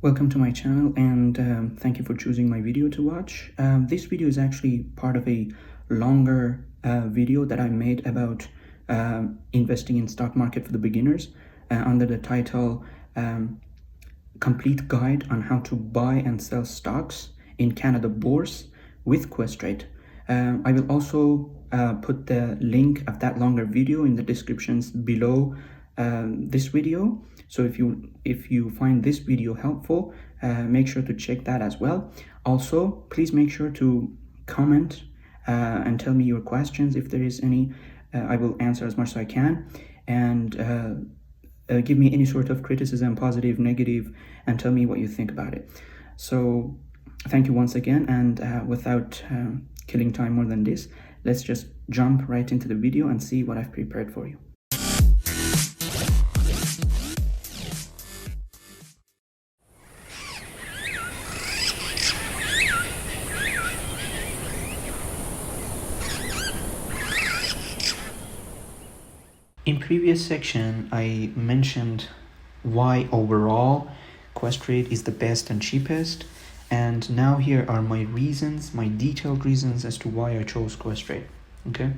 Welcome to my channel, and thank you for choosing my video to watch. This video is actually part of a longer video that I made about investing in stock market for the beginners under the title Complete Guide on How to Buy and Sell Stocks in Canada Bourse with Questrade. I will also put the link of that longer video in the descriptions below this video. So if you find this video helpful, make sure to check that as well. Also, please make sure to comment and tell me your questions if there is any. I will answer as much as I can, and give me any sort of criticism, positive, negative, and tell me what you think about it. So thank you once again, and without killing time more than this, let's just jump right into the video and see what I've prepared for you. In previous section, I mentioned why overall Questrade is the best and cheapest, and now here are my reasons, my detailed reasons as to why I chose Questrade. Okay,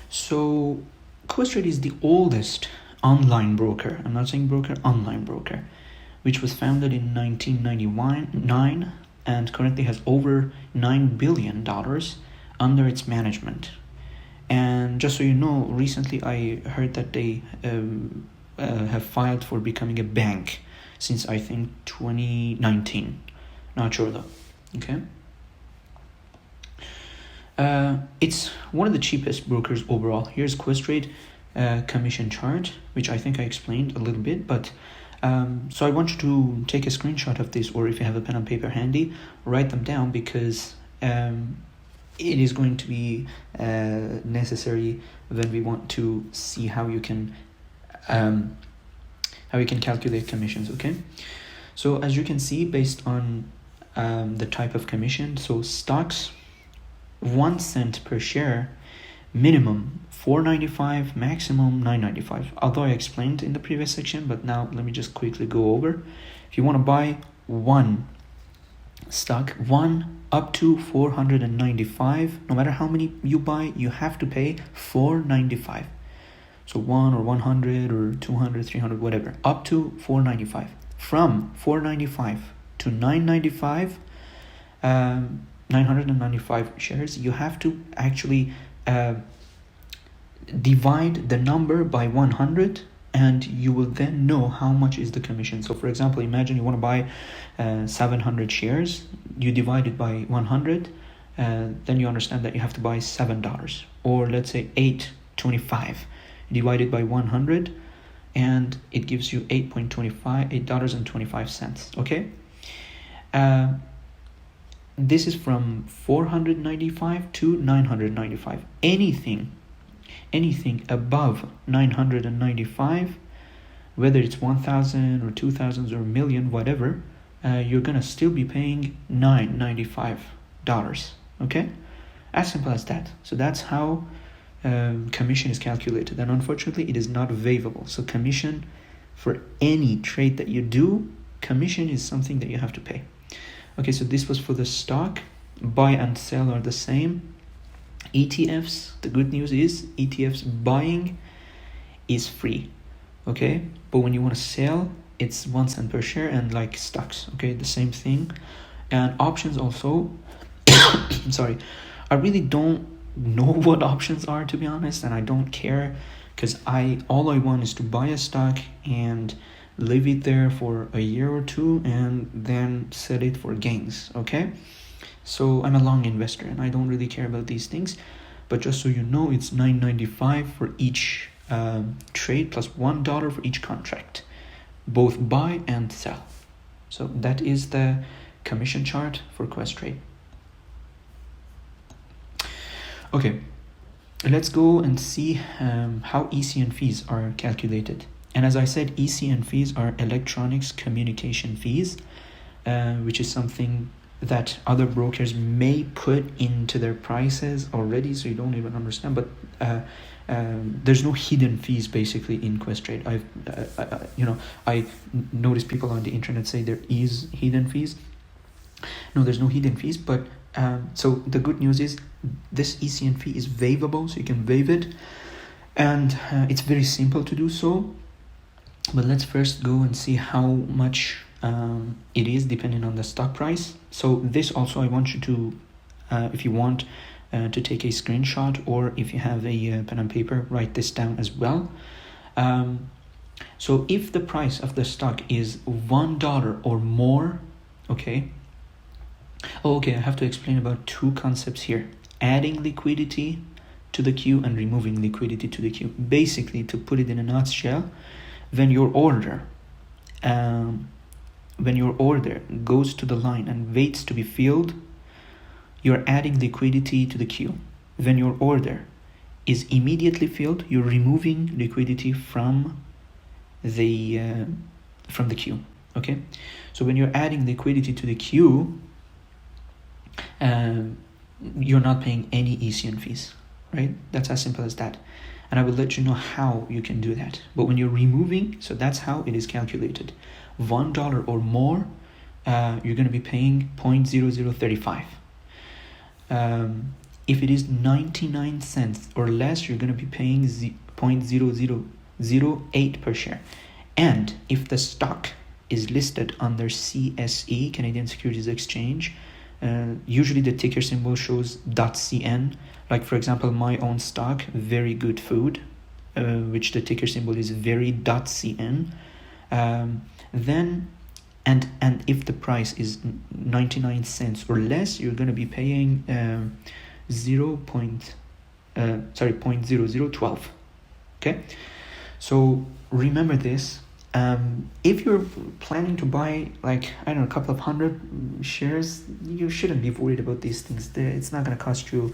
so Questrade is the oldest online broker. I'm not saying broker, online broker, which was founded in 1999 and currently has over $9 billion under its management. And just so you know, recently I heard that they have filed for becoming a bank since I think 2019. Not sure though. Okay. It's one of the cheapest brokers overall. Here's Questrade commission chart, which I think I explained a little bit, but so I want you to take a screenshot of this, or if you have a pen and paper handy, write them down, because it is going to be necessary when we want to see how you can calculate commissions. Okay, so as you can see, based on the type of commission, so stocks 1 cent per share, minimum $4.95, maximum $9.95. Although I explained in the previous section, but now let me just quickly go over. If you want to buy one stock, one up to 495, no matter how many you buy, you have to pay $4.95. So 1 or 100 or 200, 300, whatever, up to $4.95. From $4.95 to $9.95, 995 shares, you have to actually divide the number by 100, and you will then know how much is the commission. So for example, imagine you want to buy 700 shares, you divide it by 100, then you understand that you have to buy $7, or let's say $8.25 divided by 100, and it gives you $8.25. Okay, this is from 495 to 995. Anything above 995, whether it's 1,000 or 2,000 or a million, whatever, you're gonna still be paying $995. Okay, as simple as that. So that's how commission is calculated, and unfortunately it is not waivable. So commission for any trade that you do, commission is something that you have to pay. Okay, so this was for the stock. Buy and sell are the same. ETFs, the good news is ETFs buying is free. Okay, but when you want to sell, it's 1 cent per share, and like stocks, okay, the same thing. And options also sorry, I really don't know what options are, to be honest, and I don't care, because all I want is to buy a stock and leave it there for a year or two and then sell it for gains. Okay, so I'm a long investor and I don't really care about these things, but just so you know, it's $9.95 for each trade, plus $1 for each contract, both buy and sell. So that is the commission chart for Questrade. Okay, let's go and see how ECN fees are calculated. And as I said, ECN fees are electronics communication fees, which is something that other brokers may put into their prices already, so you don't even understand. But there's no hidden fees basically in Questrade. I notice people on the internet say there is hidden fees. No, there's no hidden fees. But so the good news is this ECN fee is waivable, so you can waive it, and it's very simple to do so. But let's first go and see how much it is depending on the stock price. So this also, I want you to, if you want to take a screenshot, or if you have a pen and paper, write this down as well. So if the price of the stock is $1 or more, okay. Oh, okay, I have to explain about two concepts here: adding liquidity to the queue and removing liquidity to the queue. Basically, to put it in a nutshell, when your order goes to the line and waits to be filled, you're adding liquidity to the queue. When your order is immediately filled, you're removing liquidity from the queue. Okay, so when you're adding liquidity to the queue, you're not paying any ECN fees, right? That's as simple as that. And I will let you know how you can do that. But when you're removing, so that's how it is calculated. $1 or more, you're going to be paying 0.0035. If it is 99 cents or less, you're going to be paying 0.0008 per share. And if the stock is listed under CSE, Canadian Securities Exchange, usually the ticker symbol shows .cn. Like for example, my own stock, Very Good Food, which the ticker symbol is very.cn. Then and if the price is 99 cents or less, you're going to be paying 0.0012. Okay, so remember this. If you're planning to buy, like, I don't know, a couple of hundred shares, you shouldn't be worried about these things. It's not going to cost you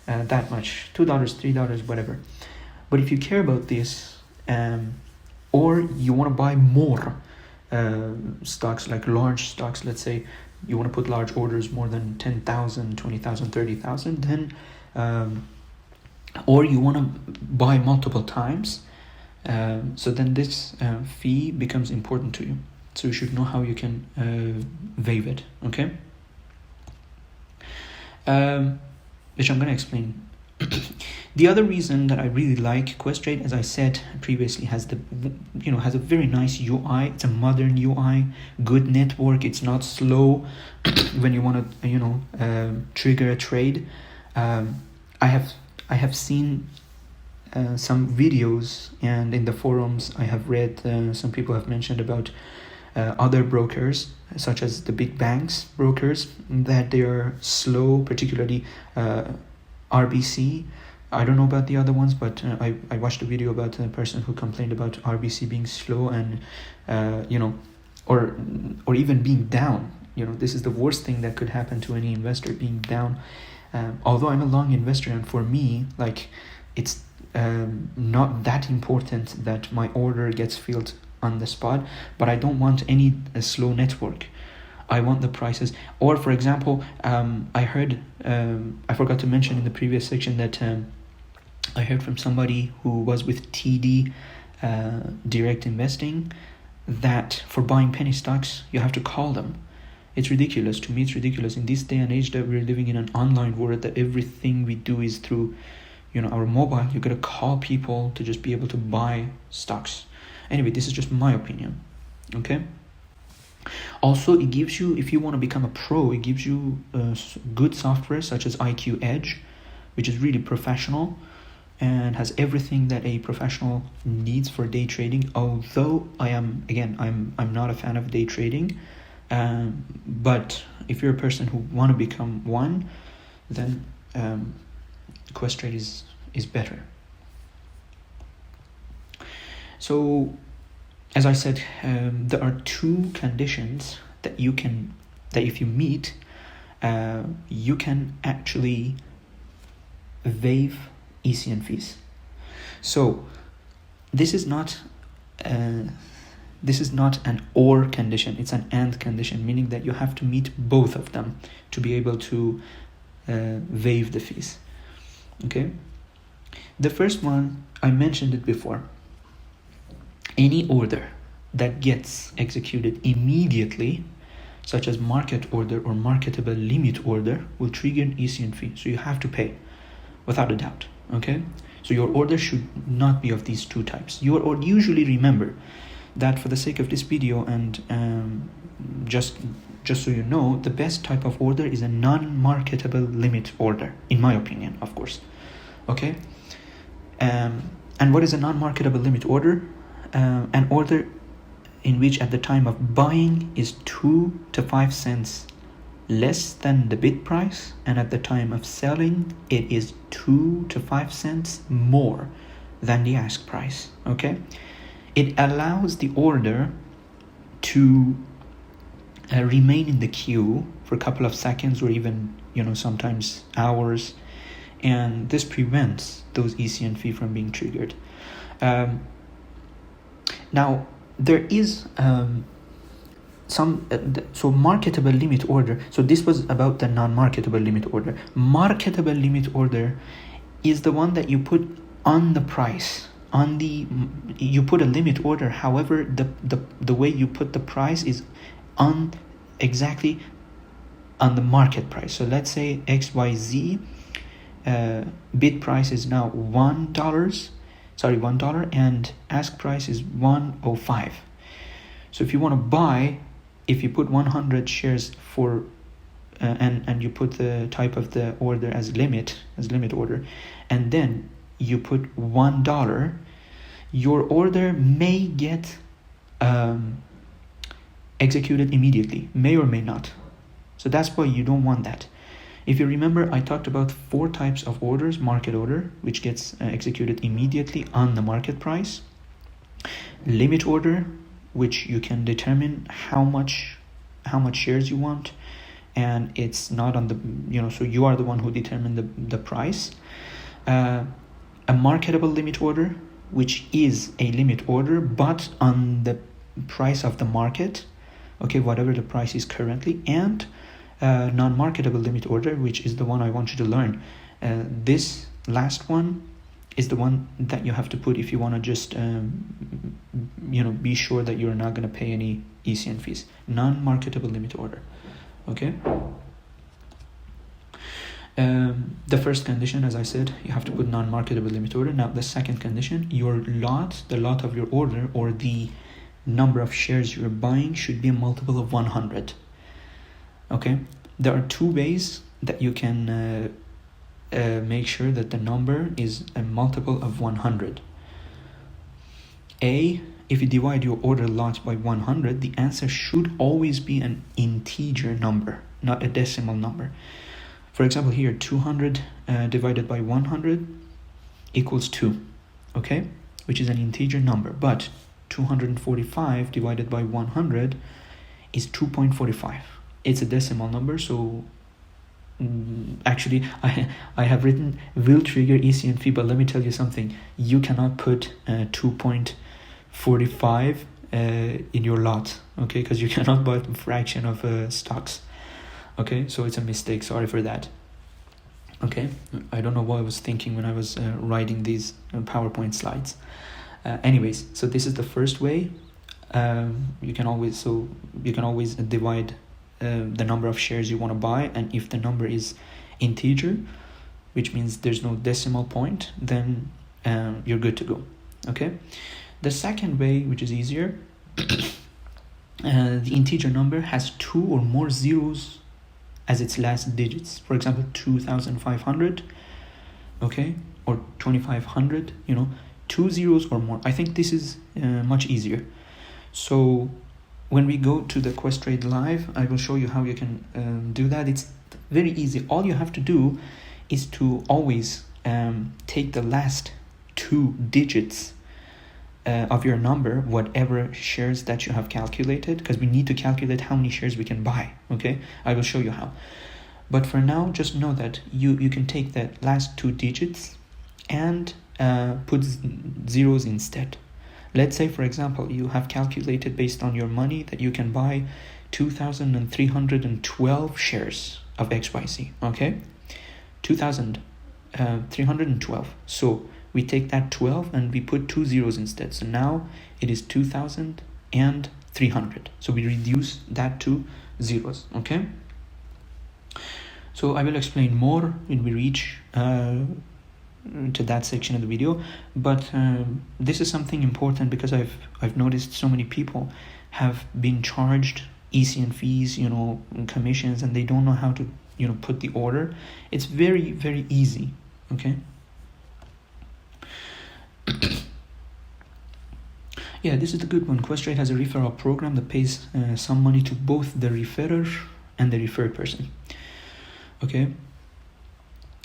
that much, $2, $3, whatever. But if you care about this, or you want to buy more stocks, like large stocks, let's say you want to put large orders more than 10,000, 20,000, 30,000, then or you want to buy multiple times, so then this fee becomes important to you. So you should know how you can waive it, okay? Which I'm going to explain. The other reason that I really like Questrade, as I said previously, has a very nice UI. It's a modern UI, good network. It's not slow when you want to trigger a trade. I have seen some videos, and in the forums I have read some people have mentioned about other brokers, such as the big banks brokers, that they are slow, particularly RBC. I don't know about the other ones, but I watched a video about a person who complained about RBC being slow and or even being down. This is the worst thing that could happen to any investor, being down. Although I'm a long investor, and for me, like, it's not that important that my order gets filled on the spot, but I don't want any slow network. I want the prices. Or for example, I heard, I forgot to mention in the previous section that I heard from somebody who was with TD Direct Investing that for buying penny stocks, you have to call them. It's ridiculous. To me, it's ridiculous. In this day and age that we're living in, an online world, that everything we do is through our mobile. You gotta call people to just be able to buy stocks. Anyway, this is just my opinion, okay? Also, it gives you, if you want to become a pro, it gives you good software such as IQ Edge, which is really professional and has everything that a professional needs for day trading. Although I'm not a fan of day trading, but if you're a person who want to become one, then Questrade is better. So, as I said, there are two conditions that if you meet, you can actually waive ECN fees. So this is not This is not an or condition, it's an and condition, meaning that you have to meet both of them to be able to waive the fees. Okay, the first one, I mentioned it before. Any order that gets executed immediately, such as market order or marketable limit order, will trigger an ECN fee. So you have to pay without a doubt. Okay, so your order should not be of these two types. Or usually remember that for the sake of this video and just so you know, the best type of order is a non-marketable limit order, in my opinion, of course. Okay, and what is a non-marketable limit order? An order in which at the time of buying is 2 to 5 cents less than the bid price, and at the time of selling it is 2 to 5 cents more than the ask price. Okay, it allows the order to remain in the queue for a couple of seconds or even sometimes hours, and this prevents those ECN fee from being triggered. Now there is so marketable limit order. So this was about the non-marketable limit order. Marketable limit order is the one that you put on the price. You put a limit order, however the way you put the price is exactly on the market price. So let's say XYZ bid price is now $1, and ask price is $1.05. So if you want to buy, if you put 100 shares for and you put the type of the order as limit order, and then you put $1, your order may get executed immediately, may or may not. So that's why you don't want that. If you remember, I talked about 4 types of orders. Market order, which gets executed immediately on the market price. Limit order, which you can determine how much shares you want, and it's not on the so you are the one who determine the price. A marketable limit order, which is a limit order but on the price of the market, okay, whatever the price is currently. And non-marketable limit order, which is the one I want you to learn. This last one is the one that you have to put if you want to just be sure that you're not going to pay any ECN fees. Non-marketable limit order. Okay, the first condition, as I said, you have to put non-marketable limit order. Now the second condition, the lot of your order, or the number of shares you're buying, should be a multiple of 100. Okay, there are 2 ways that you can make sure that the number is a multiple of 100. If you divide your order lot by 100, the answer should always be an integer number, not a decimal number. For example, here 200 divided by 100 equals 2, okay, which is an integer number. But 245 divided by 100 is 2.45. It's a decimal number, so actually I have written will trigger ECN fee, but let me tell you something. You cannot put 2.45 in your lot, okay, because you cannot buy a fraction of stocks. Okay, so it's a mistake, sorry for that. Okay, I don't know what I was thinking when I was writing these PowerPoint slides. Anyways, so this is the first way. You can always divide the number of shares you want to buy, and if the number is integer, which means there's no decimal point, then you're good to go. Okay, the second way, which is easier, the integer number has 2 or more zeros as its last digits. For example, 2,500, okay, or 2,500, 2 zeros or more. I think this is much easier. So when we go to the Questrade Live, I will show you how you can do that. It's very easy. All you have to do is to always take the last 2 digits of your number, whatever shares that you have calculated, because we need to calculate how many shares we can buy. Okay, I will show you how. But for now, just know that you can take the last 2 digits and put zeros instead. let's say, for example, you have calculated based on your money that you can buy 2,312 shares of XYZ, okay? 2,312. So we take that 12 and we put 2 zeros instead. So now it is 2,300. So we reduce that to zeros, okay? So I will explain more when we reach to that section of the video, but this is something important because I've noticed so many people have been charged ECN fees, commissions, and they don't know how to put the order. It's very, very easy, okay? Yeah, this is the good one. Questrade has a referral program that pays some money to both the referrer and the referred person, okay?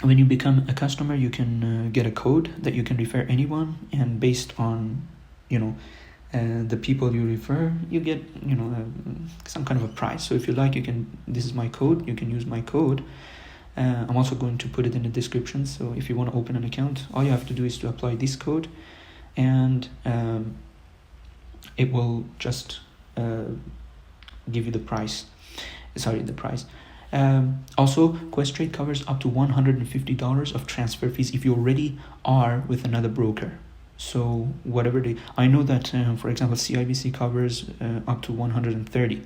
When you become a customer, you can get a code that you can refer anyone, and based on the people you refer, you get some kind of a price. So if you like, this is my code, you can use my code. I'm also going to put it in the description, so if you want to open an account, all you have to do is to apply this code, and it will just give you the price. Also, Questrade covers up to $150 of transfer fees if you already are with another broker. So whatever I know that for example CIBC covers up to $130,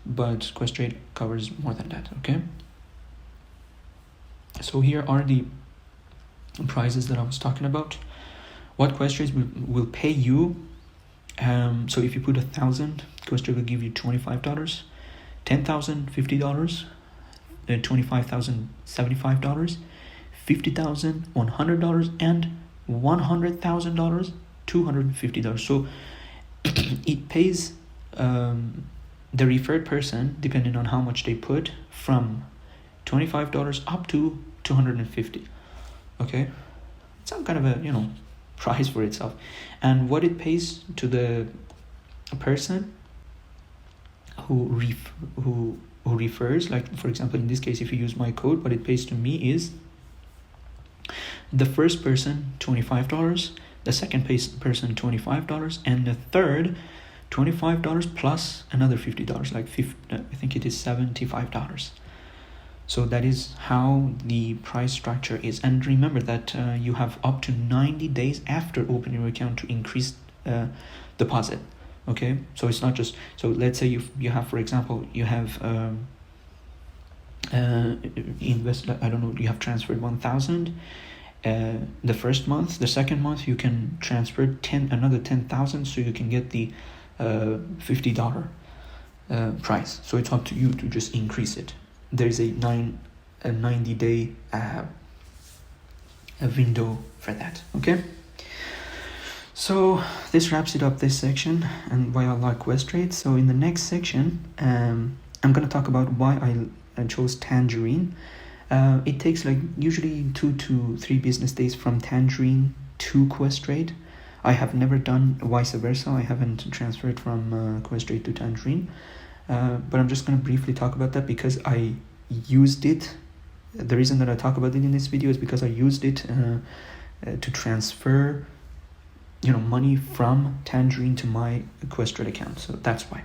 but Questrade covers more than that, okay? So here are the prices that I was talking about. What Questrade will pay you. So if you put 1,000, Questrade will give you $25, 10,000, $50, 25,000, $75, 50,000, $100, and $100,000, $250. So it pays the referred person, depending on how much they put, from $25 up to $250. Okay, some kind of a price for itself. And what it pays to the person who refers, like for example in this case, if you use my code, what it pays to me is the first person $25, the second person $25, and the third $25 plus another $50, like I think it is $75. So that is how the price structure is. And remember that you have up to 90 days after opening your account to increase deposit. Okay, so it's not just, so let's say you have, for example, you have invested, I don't know, you have transferred 1,000 the first month. The second month you can transfer another 10,000, so you can get the $50 price. So it's up to you to just increase it. There is a 90-day a window for that. Okay, so this wraps it up, this section, and why I like Questrade. So in the next section, I'm going to talk about why I chose Tangerine. It takes like usually 2 to 3 business days from Tangerine to Questrade. I have never done vice versa. I haven't transferred from Questrade to Tangerine, but I'm just going to briefly talk about that because I used it. The reason that I talk about it in this video is because I used it to transfer money from Tangerine to my Questrade account. So that's why.